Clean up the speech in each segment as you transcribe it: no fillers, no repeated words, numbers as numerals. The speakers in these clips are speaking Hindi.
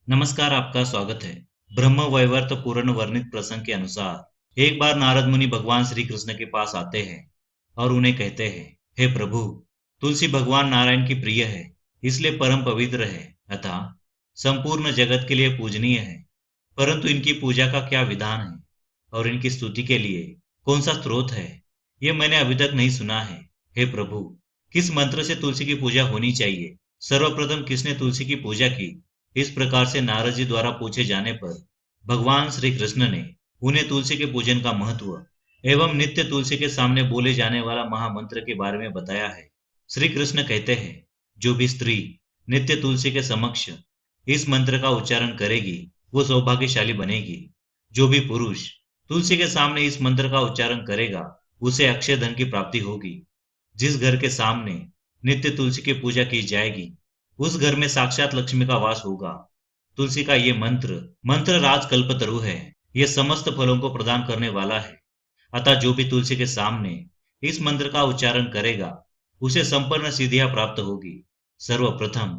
नमस्कार, आपका स्वागत है। ब्रह्म वैवर्त पुराण वर्णित प्रसंग के अनुसार एक बार नारद मुनि भगवान श्री कृष्ण के पास आते हैं और उन्हें कहते हैं, हे प्रभु, तुलसी भगवान नारायण की प्रिय है, इसलिए परम पवित्र है, अतः संपूर्ण जगत के लिए पूजनीय है। परंतु इनकी पूजा का क्या विधान है और इनकी स्तुति के लिए कौन सा स्रोत है, ये मैंने अभी तक नहीं सुना है। हे प्रभु, किस मंत्र से तुलसी की पूजा होनी चाहिए? सर्वप्रथम किसने तुलसी की पूजा की? इस प्रकार से नारद जी द्वारा पूछे जाने पर भगवान श्री कृष्ण ने उन्हें तुलसी के पूजन का महत्व एवं नित्य तुलसी के सामने बोले जाने वाला महामंत्र के बारे में बताया है। श्री कृष्ण कहते हैं, जो भी स्त्री नित्य तुलसी के समक्ष इस मंत्र का उच्चारण करेगी वो सौभाग्यशाली बनेगी। जो भी पुरुष तुलसी के सामने इस मंत्र का उच्चारण करेगा उसे अक्षय धन की प्राप्ति होगी। जिस घर के सामने नित्य तुलसी की पूजा की जाएगी उस घर में साक्षात लक्ष्मी का वास होगा। तुलसी का ये मंत्र मंत्र राज कल्पतरु है। यह समस्त फलों को प्रदान करने वाला है। अतः जो भी तुलसी के सामने इस मंत्र का उच्चारण करेगा उसे संपूर्ण सिद्धियां प्राप्त होगी। सर्वप्रथम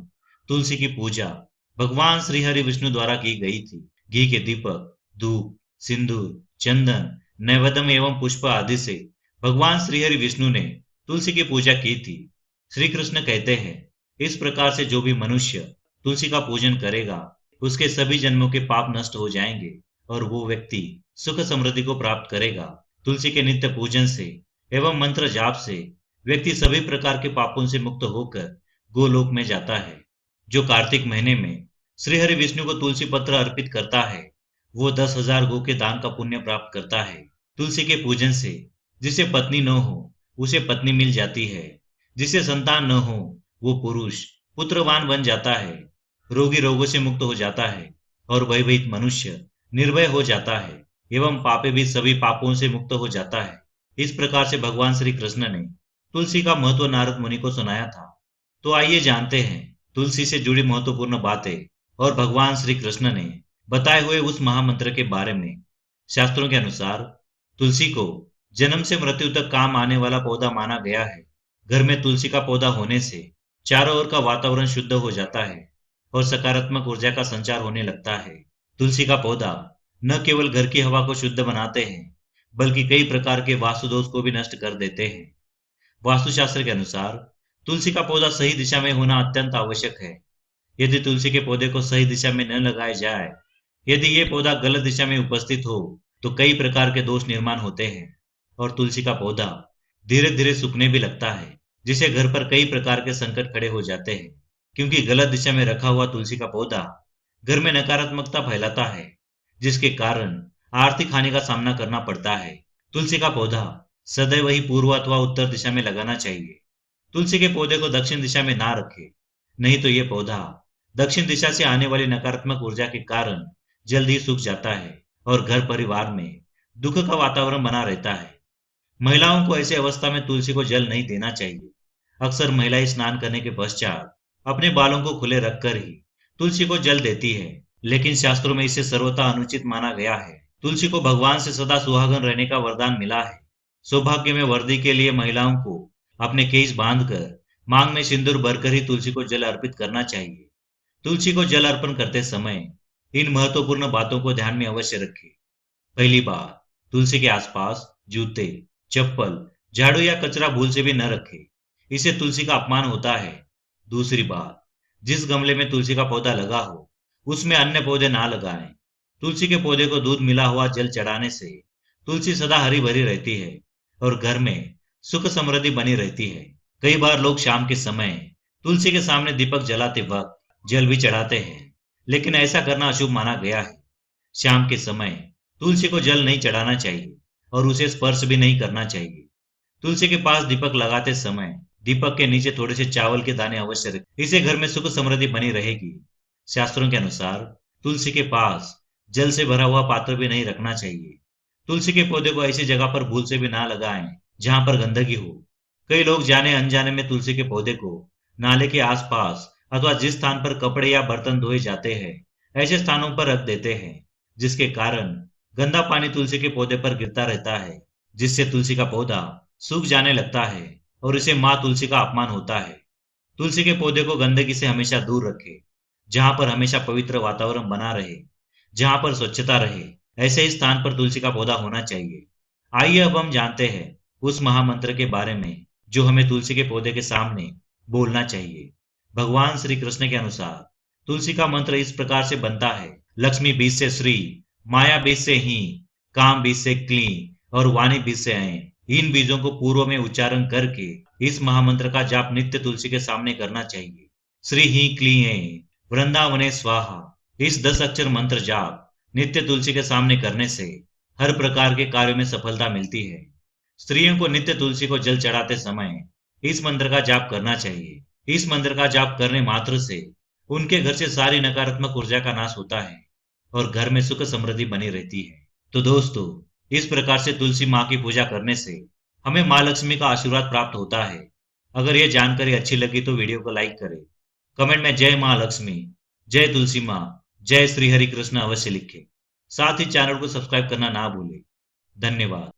तुलसी की पूजा भगवान श्री हरि विष्णु द्वारा की गई थी। घी के दीपक, धूप, सिंदूर, चंदन, नैवेद्य एवं पुष्प आदि से भगवान श्री हरि विष्णु ने तुलसी की पूजा की थी। श्री कृष्ण कहते हैं, इस प्रकार से जो भी मनुष्य तुलसी का पूजन करेगा उसके सभी जन्मों के पाप नष्ट हो जाएंगे और वो व्यक्ति सुख समृद्धि को प्राप्त करेगा। तुलसी के नित्य पूजन से एवं मंत्र जाप से व्यक्ति सभी प्रकार के पापों से मुक्त होकर गोलोक में जाता है। जो कार्तिक महीने में श्री हरि विष्णु को तुलसी पत्र अर्पित करता है वो 10,000 गो के दान का पुण्य प्राप्त करता है। तुलसी के पूजन से जिसे पत्नी न हो उसे पत्नी मिल जाती है, जिसे संतान न हो वो पुरुष पुत्रवान बन जाता है, रोगी रोगों से मुक्त हो जाता है और भयभीत मनुष्य निर्भय हो जाता है एवं पापी भी सभी पापों से मुक्त हो जाता है। इस प्रकार से भगवान श्री कृष्ण ने तुलसी का महत्व नारद मुनि को सुनाया था। तो आइए जानते हैं तुलसी से जुड़ी महत्वपूर्ण बातें और भगवान श्री कृष्ण ने बताए हुए उस महामंत्र के बारे में। शास्त्रों के अनुसार तुलसी को जन्म से मृत्यु तक काम आने वाला पौधा माना गया है। घर में तुलसी का पौधा होने से चारों ओर का वातावरण शुद्ध हो जाता है और सकारात्मक ऊर्जा का संचार होने लगता है। तुलसी का पौधा न केवल घर की हवा को शुद्ध बनाते हैं बल्कि कई प्रकार के वास्तु दोष को भी नष्ट कर देते हैं। वास्तुशास्त्र के अनुसार तुलसी का पौधा सही दिशा में होना अत्यंत आवश्यक है। यदि तुलसी के पौधे को सही दिशा में न लगाया जाए, यदि ये पौधा गलत दिशा में उपस्थित हो तो कई प्रकार के दोष निर्माण होते हैं और तुलसी का पौधा धीरे धीरे सूखने भी लगता है, जिससे घर पर कई प्रकार के संकट खड़े हो जाते हैं। क्योंकि गलत दिशा में रखा हुआ तुलसी का पौधा घर में नकारात्मकता फैलाता है, जिसके कारण आर्थिक हानि का सामना करना पड़ता है। तुलसी का पौधा सदैव ही पूर्व अथवा उत्तर दिशा में लगाना चाहिए। तुलसी के पौधे को दक्षिण दिशा में ना रखें, नहीं तो ये पौधा दक्षिण दिशा से आने वाली नकारात्मक ऊर्जा के कारण जल्द ही सूख जाता है और घर परिवार में दुख का वातावरण बना रहता है। महिलाओं को ऐसी अवस्था में तुलसी को जल नहीं देना चाहिए। अक्सर महिलाएं स्नान करने के पश्चात अपने बालों को खुले रखकर ही तुलसी को जल देती है, लेकिन शास्त्रों में इसे सर्वथा अनुचित माना गया है। तुलसी को भगवान से सदा सुहागन रहने का वरदान मिला है। सौभाग्य में वृद्धि के लिए महिलाओं को अपने केस बांधकर मांग में सिंदूर भरकर ही तुलसी को जल अर्पित करना चाहिए। तुलसी को जल अर्पण करते समय इन महत्वपूर्ण बातों को ध्यान में अवश्य रखें। पहली बात, तुलसी के आसपास जूते, चप्पल, झाड़ू या कचरा भूल से भी न रखें, इससे तुलसी का अपमान होता है। दूसरी बात, जिस गमले में तुलसी का पौधा लगा हो उसमें अन्य पौधे ना लगाएं। तुलसी के पौधे को दूध मिला हुआ जल चढ़ाने से तुलसी सदा हरी भरी रहती है और घर में सुख समृद्धि बनी रहती है। कई बार लोग शाम के समय तुलसी के सामने दीपक जलाते वक्त जल भी चढ़ाते हैं, लेकिन ऐसा करना अशुभ माना गया है। शाम के समय तुलसी को जल नहीं चढ़ाना चाहिए और उसे स्पर्श भी नहीं करना चाहिए। तुलसी के पास दीपक लगाते समय दीपक के नीचे थोड़े से चावल के दाने अवश्य रखें, इससे घर में सुख समृद्धि बनी रहेगी। शास्त्रों के अनुसार तुलसी के पास जल से भरा हुआ पात्र भी नहीं रखना चाहिए। तुलसी के पौधे को ऐसी जगह पर भूल से भी ना लगाएं जहां पर गंदगी हो। कई लोग जाने अनजाने में तुलसी के पौधे को नाले के आसपास अथवा जिस स्थान पर कपड़े या बर्तन धोए जाते हैं ऐसे स्थानों पर रख देते हैं, जिसके कारण गंदा पानी तुलसी के पौधे पर गिरता रहता है, जिससे तुलसी का पौधा सूख जाने लगता है और इसे माँ तुलसी का अपमान होता है। तुलसी के पौधे को गंदगी से हमेशा दूर रखें। जहां पर हमेशा पवित्र वातावरण बना रहे, जहां पर स्वच्छता रहे, ऐसे ही स्थान पर तुलसी का पौधा होना चाहिए। आइए अब हम जानते हैं उस महामंत्र के बारे में जो हमें तुलसी के पौधे के सामने बोलना चाहिए। भगवान श्री कृष्ण के अनुसार तुलसी का मंत्र इस प्रकार से बनता है: लक्ष्मी बीज से श्री, माया बीज से ही, काम बीज से क्ली और वाणी बीज से ऐ। इन बीजों को पूर्व में उच्चारण करके इस महामंत्र का जाप नित्य तुलसी के सामने करना चाहिए। श्री ही क्ली ऐ, वृंदावने स्वाहा। इस 10 अक्षर मंत्र जाप नित्य तुलसी के सामने करने से हर प्रकार के कार्यों में सफलता मिलती है। स्त्रियों को नित्य तुलसी को जल चढ़ाते समय इस मंत्र का जाप करना चाहिए। इस मंत्र का जाप करने मात्र से उनके घर से सारी नकारात्मक ऊर्जा का नाश होता है और घर में सुख समृद्धि बनी रहती है। तो दोस्तों, इस प्रकार से तुलसी माँ की पूजा करने से हमें माँ लक्ष्मी का आशीर्वाद प्राप्त होता है। अगर यह जानकारी अच्छी लगी तो वीडियो को लाइक करें, कमेंट में जय माँ लक्ष्मी, जय तुलसी माँ, जय श्री हरि कृष्ण अवश्य लिखें। साथ ही चैनल को सब्सक्राइब करना ना भूलें। धन्यवाद।